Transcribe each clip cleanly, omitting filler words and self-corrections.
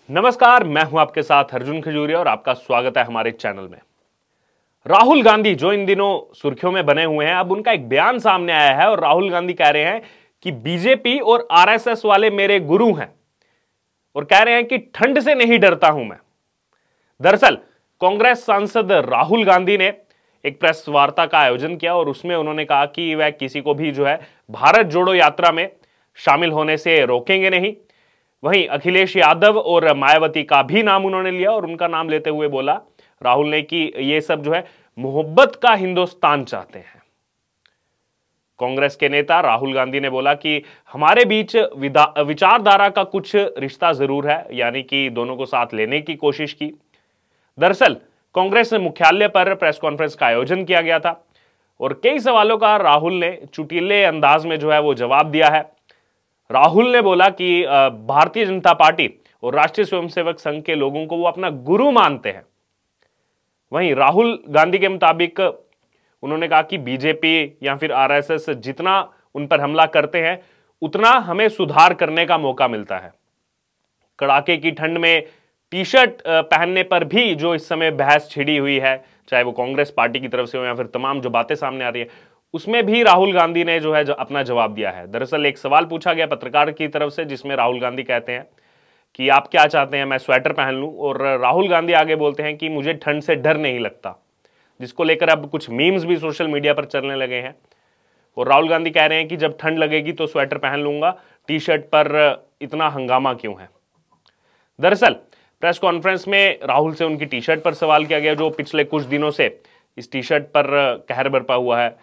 नमस्कार, मैं हूं आपके साथ अर्जुन खजूरिया और आपका स्वागत है हमारे चैनल में। राहुल गांधी जो इन दिनों सुर्खियों में बने हुए हैं, अब उनका एक बयान सामने आया है और राहुल गांधी कह रहे हैं कि बीजेपी और आरएसएस वाले मेरे गुरु हैं और कह रहे हैं कि ठंड से नहीं डरता हूं मैं। दरअसल कांग्रेस सांसद राहुल गांधी ने एक प्रेस वार्ता का आयोजन किया और उसमें उन्होंने कहा कि वह किसी को भी भारत जोड़ो यात्रा में शामिल होने से रोकेंगे नहीं। वहीं अखिलेश यादव और मायावती का भी नाम उन्होंने लिया और उनका नाम लेते हुए बोला राहुल ने कि ये सब मोहब्बत का हिंदुस्तान चाहते हैं। कांग्रेस के नेता राहुल गांधी ने बोला कि हमारे बीच विचारधारा का कुछ रिश्ता जरूर है, यानी कि दोनों को साथ लेने की कोशिश की। दरअसल कांग्रेस मुख्यालय पर प्रेस कॉन्फ्रेंस का आयोजन किया गया था और कई सवालों का राहुल ने चुटीले अंदाज में वो जवाब दिया है। राहुल ने बोला कि भारतीय जनता पार्टी और राष्ट्रीय स्वयंसेवक संघ के लोगों को वो अपना गुरु मानते हैं। वहीं राहुल गांधी के मुताबिक उन्होंने कहा कि बीजेपी या फिर आरएसएस जितना उन पर हमला करते हैं उतना हमें सुधार करने का मौका मिलता है। कड़ाके की ठंड में टी शर्ट पहनने पर भी जो इस समय बहस छिड़ी हुई है, चाहे वो कांग्रेस पार्टी की तरफ से हो या फिर तमाम जो बातें सामने आ रही है, उसमें भी राहुल गांधी ने अपना जवाब दिया है। दरअसल एक सवाल पूछा गया पत्रकार की तरफ से जिसमें राहुल गांधी कहते हैं कि आप क्या चाहते हैं, मैं स्वेटर पहन लूं, और राहुल गांधी आगे बोलते हैं कि मुझे ठंड से डर नहीं लगता, जिसको लेकर अब कुछ मीम्स भी सोशल मीडिया पर चलने लगे हैं। और राहुल गांधी कह रहे हैं कि जब ठंड लगेगी तो स्वेटर पहन लूंगा, टी शर्ट पर इतना हंगामा क्यों है। दरअसल प्रेस कॉन्फ्रेंस में राहुल से उनकी टी शर्ट पर सवाल किया गया, जो पिछले कुछ दिनों से इस टी शर्ट पर कहर बरपा हुआ है,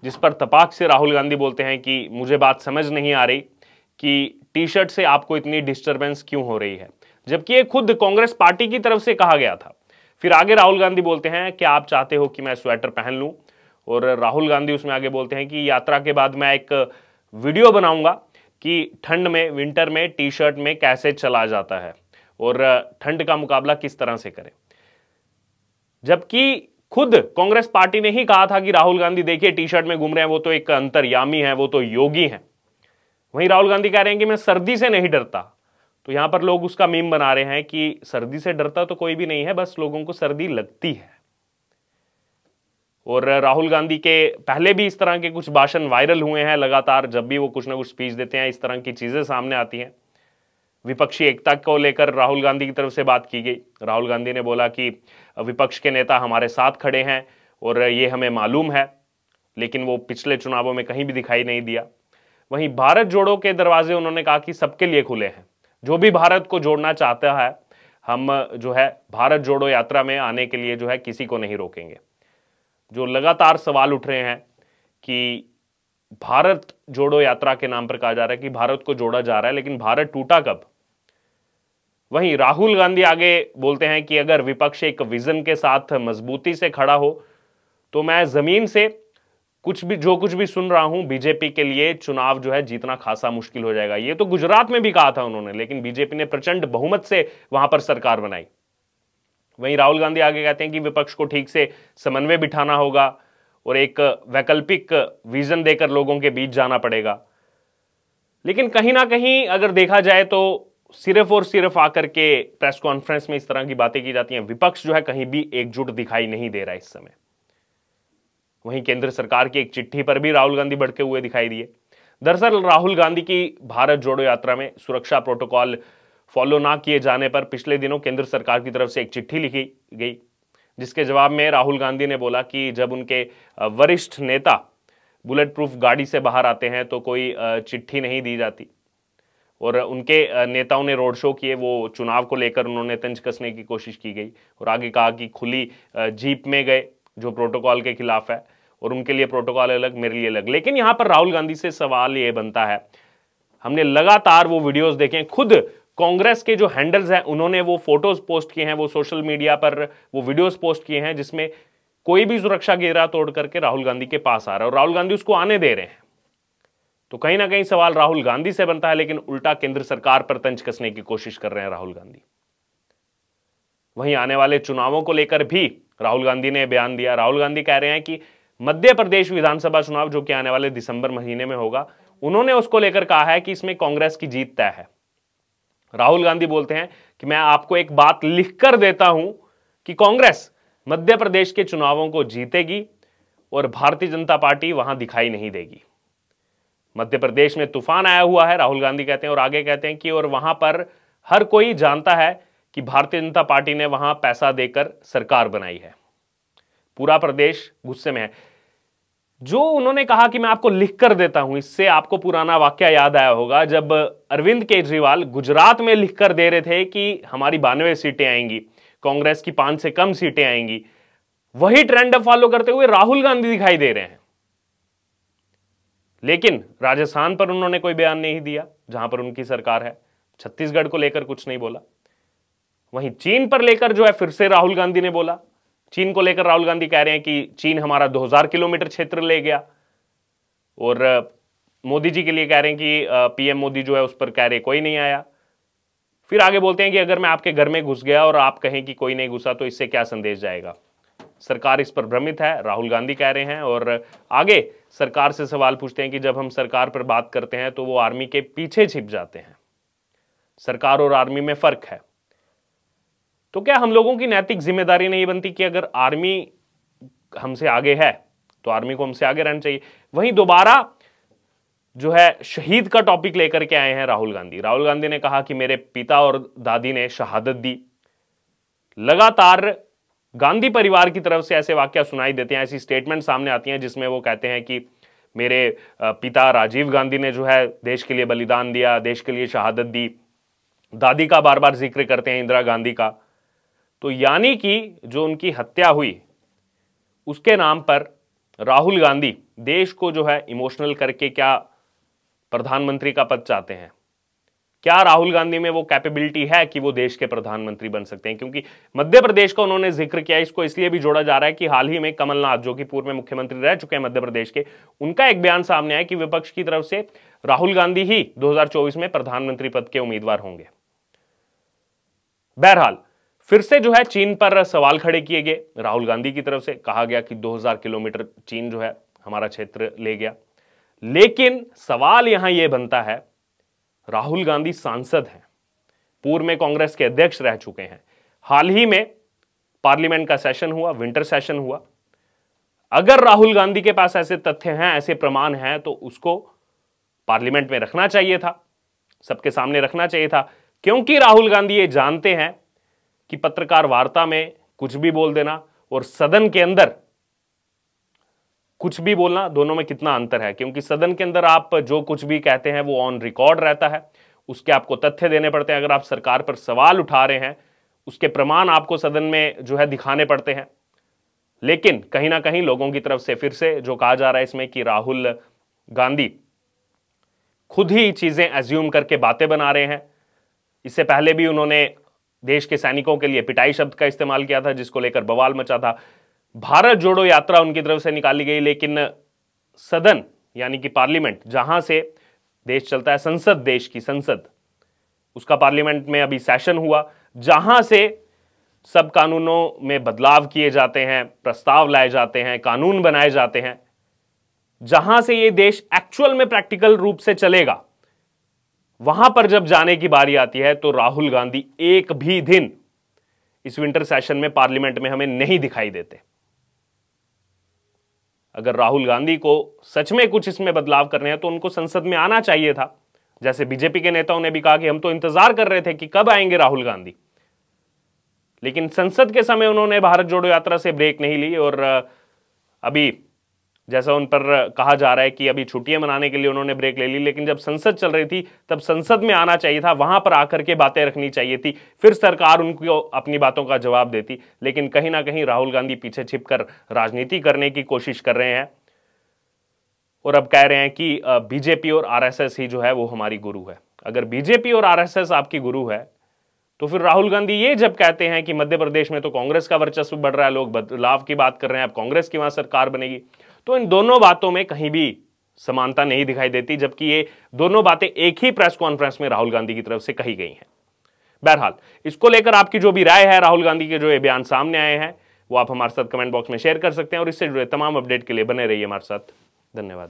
जिस पर तपाक से राहुल गांधी बोलते हैं कि मुझे बात समझ नहीं आ रही कि टी शर्ट से आपको इतनी डिस्टरबेंस क्यों हो रही है, जबकि ये खुद कांग्रेस पार्टी की तरफ से कहा गया था। फिर आगे राहुल गांधी बोलते हैं कि आप चाहते हो कि मैं स्वेटर पहन लूं, और राहुल गांधी उसमें आगे बोलते हैं कि यात्रा के बाद मैं एक वीडियो बनाऊंगा कि ठंड में, विंटर में टी शर्ट में कैसे चला जाता है और ठंड का मुकाबला किस तरह से करें। जबकि खुद कांग्रेस पार्टी ने ही कहा था कि राहुल गांधी देखिए टी शर्ट में घूम रहे हैं, वो तो एक अंतर्यामी है, वो तो योगी हैं। वहीं राहुल गांधी कह रहे हैं कि मैं सर्दी से नहीं डरता। तो यहां पर लोग उसका मीम बना रहे हैं कि सर्दी से डरता तो कोई भी नहीं है, बस लोगों को सर्दी लगती है। और राहुल गांधी के पहले भी इस तरह के कुछ भाषण वायरल हुए हैं लगातार। जब भी वो कुछ ना कुछ स्पीच देते हैं, इस तरह की चीजें सामने आती हैं। विपक्षी एकता को लेकर राहुल गांधी की तरफ से बात की गई। राहुल गांधी ने बोला कि विपक्ष के नेता हमारे साथ खड़े हैं और ये हमें मालूम है, लेकिन वो पिछले चुनावों में कहीं भी दिखाई नहीं दिया। वहीं भारत जोड़ो के दरवाजे उन्होंने कहा कि सबके लिए खुले हैं, जो भी भारत को जोड़ना चाहता है, हम भारत जोड़ो यात्रा में आने के लिए किसी को नहीं रोकेंगे। जो लगातार सवाल उठ रहे हैं कि भारत जोड़ो यात्रा के नाम पर कहा जा रहा है कि भारत को जोड़ा जा रहा है, लेकिन भारत टूटा कब। वहीं राहुल गांधी आगे बोलते हैं कि अगर विपक्ष एक विजन के साथ मजबूती से खड़ा हो तो मैं जमीन से कुछ भी सुन रहा हूं, बीजेपी के लिए चुनाव जीतना खासा मुश्किल हो जाएगा। ये तो गुजरात में भी कहा था उन्होंने, लेकिन बीजेपी ने प्रचंड बहुमत से वहां पर सरकार बनाई। वहीं राहुल गांधी आगे कहते हैं कि विपक्ष को ठीक से समन्वय बिठाना होगा और एक वैकल्पिक विजन देकर लोगों के बीच जाना पड़ेगा। लेकिन कहीं ना कहीं अगर देखा जाए तो सिर्फ और सिर्फ आकर के प्रेस कॉन्फ्रेंस में इस तरह की बातें की जाती हैं। विपक्ष कहीं भी एकजुट दिखाई नहीं दे रहा इस समय। वहीं केंद्र सरकार की एक चिट्ठी पर भी राहुल गांधी भड़के हुए दिखाई दिए। दरअसल राहुल गांधी की भारत जोड़ो यात्रा में सुरक्षा प्रोटोकॉल फॉलो ना किए जाने पर पिछले दिनों केंद्र सरकार की तरफ से एक चिट्ठी लिखी गई, जिसके जवाब में राहुल गांधी ने बोला कि जब उनके वरिष्ठ नेता बुलेट प्रूफ गाड़ी से बाहर आते हैं तो कोई चिट्ठी नहीं दी जाती। और उनके नेताओं ने रोड शो किए, वो चुनाव को लेकर उन्होंने तंज कसने की कोशिश की गई और आगे कहा कि खुली जीप में गए जो प्रोटोकॉल के खिलाफ है, और उनके लिए प्रोटोकॉल अलग, मेरे लिए अलग। लेकिन यहां पर राहुल गांधी से सवाल ये बनता है, हमने लगातार वो वीडियोस देखे, खुद कांग्रेस के जो हैंडल्स हैं उन्होंने वो फोटोज पोस्ट किए हैं, वो सोशल मीडिया पर वो वीडियोस पोस्ट किए हैं जिसमें कोई भी सुरक्षा घेरा तोड़ करके राहुल गांधी के पास आ रहा है और राहुल गांधी उसको आने दे रहे हैं। तो कहीं ना कहीं सवाल राहुल गांधी से बनता है, लेकिन उल्टा केंद्र सरकार पर तंज कसने की कोशिश कर रहे हैं राहुल गांधी। वहीं आने वाले चुनावों को लेकर भी राहुल गांधी ने बयान दिया। राहुल गांधी कह रहे हैं कि मध्य प्रदेश विधानसभा चुनाव जो कि आने वाले दिसंबर महीने में होगा, उन्होंने उसको लेकर कहा है कि इसमें कांग्रेस की जीत तय है। राहुल गांधी बोलते हैं कि मैं आपको एक बात लिखकर देता हूं कि कांग्रेस मध्य प्रदेश के चुनावों को जीतेगी और भारतीय जनता पार्टी वहां दिखाई नहीं देगी। मध्य प्रदेश में तूफान आया हुआ है, राहुल गांधी कहते हैं, और आगे कहते हैं कि और वहां पर हर कोई जानता है कि भारतीय जनता पार्टी ने वहां पैसा देकर सरकार बनाई है। पूरा प्रदेश गुस्से में है। जो उन्होंने कहा कि मैं आपको लिख कर देता हूं, इससे आपको पुराना वाकया याद आया होगा जब अरविंद केजरीवाल गुजरात में लिखकर दे रहे थे कि हमारी 92 सीटें आएंगी, कांग्रेस की 5 से कम सीटें आएंगी। वही ट्रेंड अब फॉलो करते हुए राहुल गांधी दिखाई दे रहे हैं। लेकिन राजस्थान पर उन्होंने कोई बयान नहीं दिया जहां पर उनकी सरकार है। छत्तीसगढ़ को लेकर कुछ नहीं बोला। वहीं चीन पर लेकर जो है फिर से राहुल गांधी ने बोला। चीन को लेकर राहुल गांधी कह रहे हैं कि चीन हमारा 2000 किलोमीटर क्षेत्र ले गया, और मोदी जी के लिए कह रहे हैं कि पीएम मोदी जो है उस पर कह रहे कोई नहीं आया। फिर आगे बोलते हैं कि अगर मैं आपके घर में घुस गया और आप कहें कि कोई नहीं घुसा तो इससे क्या संदेश जाएगा। सरकार इस पर भ्रमित है, राहुल गांधी कह रहे हैं। और आगे सरकार से सवाल पूछते हैं कि जब हम सरकार पर बात करते हैं तो वो आर्मी के पीछे छिप जाते हैं। सरकार और आर्मी में फर्क है। तो क्या हम लोगों की नैतिक जिम्मेदारी नहीं बनती कि अगर आर्मी हमसे आगे है तो आर्मी को हमसे आगे रहना चाहिए। वहीं दोबारा जो है शहीद का टॉपिक लेकर के आए हैं राहुल गांधी। राहुल गांधी ने कहा कि मेरे पिता और दादी ने शहादत दी। लगातार गांधी परिवार की तरफ से ऐसे वाक्य सुनाई देते हैं, ऐसी स्टेटमेंट सामने आती हैं जिसमें वो कहते हैं कि मेरे पिता राजीव गांधी ने जो है देश के लिए बलिदान दिया, देश के लिए शहादत दी। दादी का बार बार जिक्र करते हैं, इंदिरा गांधी का। तो यानी कि जो उनकी हत्या हुई उसके नाम पर राहुल गांधी देश को जो है इमोशनल करके क्या प्रधानमंत्री का पद चाहते हैं। क्या राहुल गांधी में वो कैपेबिलिटी है कि वो देश के प्रधानमंत्री बन सकते हैं? क्योंकि मध्य प्रदेश का उन्होंने जिक्र किया, इसको इसलिए भी जोड़ा जा रहा है कि हाल ही में कमलनाथ, जो कि पूर्व में मुख्यमंत्री रह चुके हैं मध्य प्रदेश के, उनका एक बयान सामने आया कि विपक्ष की तरफ से राहुल गांधी ही 2024 में प्रधानमंत्री पद के उम्मीदवार होंगे। बहरहाल फिर से जो है चीन पर सवाल खड़े किए गए राहुल गांधी की तरफ से। कहा गया कि 2000 किलोमीटर चीन जो है हमारा क्षेत्र ले गया। लेकिन सवाल यहां यह बनता है, राहुल गांधी सांसद हैं, पूर्व में कांग्रेस के अध्यक्ष रह चुके हैं। हाल ही में पार्लियामेंट का सेशन हुआ, विंटर सेशन हुआ। अगर राहुल गांधी के पास ऐसे तथ्य हैं, ऐसे प्रमाण हैं, तो उसको पार्लियामेंट में रखना चाहिए था, सबके सामने रखना चाहिए था। क्योंकि राहुल गांधी ये जानते हैं कि पत्रकार वार्ता में कुछ भी बोल देना और सदन के अंदर कुछ भी बोलना, दोनों में कितना अंतर है। क्योंकि सदन के अंदर आप जो कुछ भी कहते हैं वो ऑन रिकॉर्ड रहता है, उसके आपको तथ्य देने पड़ते हैं। अगर आप सरकार पर सवाल उठा रहे हैं, उसके प्रमाण आपको सदन में जो है दिखाने पड़ते हैं। लेकिन कहीं ना कहीं लोगों की तरफ से फिर से जो कहा जा रहा है इसमें कि राहुल गांधी खुद ही चीजें एज्यूम करके बातें बना रहे हैं। इससे पहले भी उन्होंने देश के सैनिकों के लिए पिटाई शब्द का इस्तेमाल किया था, जिसको लेकर बवाल मचा था। भारत जोड़ो यात्रा उनकी तरफ से निकाली गई, लेकिन सदन यानी कि पार्लियामेंट जहां से देश चलता है, संसद, देश की संसद, उसका पार्लियामेंट में अभी सेशन हुआ, जहां से सब कानूनों में बदलाव किए जाते हैं, प्रस्ताव लाए जाते हैं, कानून बनाए जाते हैं, जहां से ये देश एक्चुअल में प्रैक्टिकल रूप से चलेगा। वहां पर जब जाने की बारी आती है तो राहुल गांधी एक भी दिन इस विंटर सेशन में पार्लियामेंट में हमें नहीं दिखाई देते। अगर राहुल गांधी को सच में कुछ इसमें बदलाव करने हैं तो उनको संसद में आना चाहिए था। जैसे बीजेपी के नेताओं ने भी कहा कि हम तो इंतजार कर रहे थे कि कब आएंगे राहुल गांधी, लेकिन संसद के समय उन्होंने भारत जोड़ो यात्रा से ब्रेक नहीं ली। और अभी जैसा उन पर कहा जा रहा है कि अभी छुट्टियां मनाने के लिए उन्होंने ब्रेक ले ली, लेकिन जब संसद चल रही थी तब संसद में आना चाहिए था, वहां पर आकर के बातें रखनी चाहिए थी, फिर सरकार उनको अपनी बातों का जवाब देती। लेकिन कहीं ना कहीं राहुल गांधी पीछे छिपकर राजनीति करने की कोशिश कर रहे हैं और अब कह रहे हैं कि बीजेपी और आरएसएस ही जो है वो हमारी गुरु है। अगर बीजेपी और आरएसएस आपकी गुरु है तो फिर राहुल गांधी ये जब कहते हैं कि मध्य प्रदेश में तो कांग्रेस का वर्चस्व बढ़ रहा है, लोग बदलाव की बात कर रहे हैं, अब कांग्रेस की वहां सरकार बनेगी, तो इन दोनों बातों में कहीं भी समानता नहीं दिखाई देती, जबकि ये दोनों बातें एक ही प्रेस कॉन्फ्रेंस में राहुल गांधी की तरफ से कही गई हैं। बहरहाल इसको लेकर आपकी जो भी राय है, राहुल गांधी के जो ये बयान सामने आए हैं, वो आप हमारे साथ कमेंट बॉक्स में शेयर कर सकते हैं और इससे जुड़े तमाम अपडेट के लिए बने रहिए हमारे साथ। धन्यवाद।